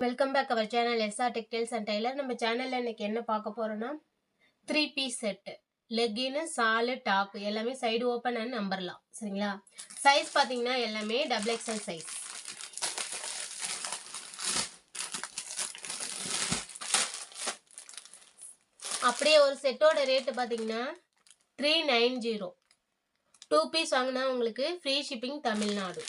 Welcome back our channel SR textiles and tailor. நம்ம சேனல்ல இன்னைக்கு என்ன பார்க்க போறோம்னா 3 பீஸ் செட், லெகின், சாலு, டாப் எல்லாமே சைடு ஓப்பன் அண்ட் நம்பர்லாம். சரிங்களா? சைஸ் பார்த்தீங்கன்னா எல்லாமே XXL சைஸ். அப்படியே ஒரு செட்டோட ரேட்டு பார்த்தீங்கன்னா 390. 2 பீஸ் வாங்கினா உங்களுக்கு ஃப்ரீ ஷிப்பிங் தமிழ்நாடு.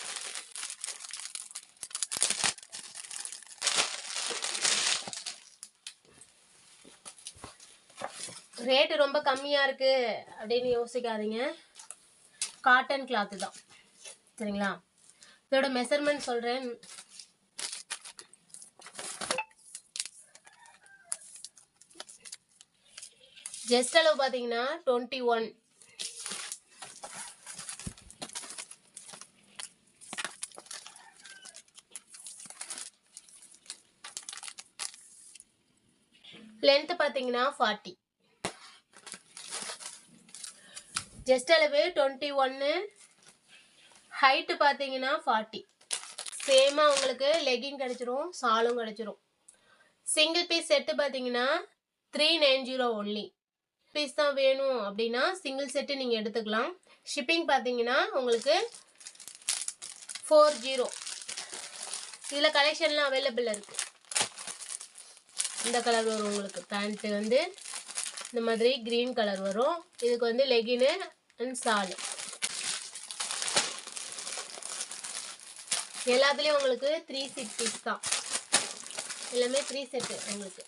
ரேட்டு ரொம்ப கம்மியாக இருக்குது அப்படின்னு யோசிக்காதீங்க. காட்டன் கிளாத்து தான். சரிங்களா? இதோட மெஷர்மெண்ட் சொல்கிறேன். ஜஸ்ட் அளவு பார்த்தீங்கன்னா 21. லென்த் பார்த்தீங்கன்னா 40. ஜஸ்ட் அளவு 21, ஹைட்டு பார்த்தீங்கன்னா 40. சேமாக உங்களுக்கு லெகின் கிடச்சிரும், சாலும் கிடச்சிரும். சிங்கிள் பீஸ் செட்டு பார்த்தீங்கன்னா 390 ஒன்லி. பீஸ் தான் வேணும் அப்படின்னா சிங்கிள் செட்டு நீங்கள் எடுத்துக்கலாம். ஷிப்பிங் பார்த்தீங்கன்னா உங்களுக்கு 40. இதில் கலெக்ஷன்லாம் அவைலபிள் இருக்குது. இந்த கலர் வரும் உங்களுக்கு. பேண்ட்டு வந்து இந்த மாதிரி க்ரீன் கலர் வரும். இதுக்கு வந்து லெகின்னு அண்ட் சாலு. எல்லாத்துலேயும் உங்களுக்கு 3 செட் பீஸ் தான். எல்லாமே 3 செட்டு உங்களுக்கு.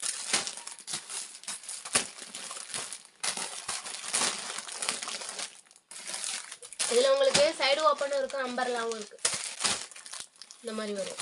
இதில் உங்களுக்கு சைடு ஓப்பனும் இருக்குது, அம்பர்லாவும் இருக்குது. இந்த மாதிரி வரும்.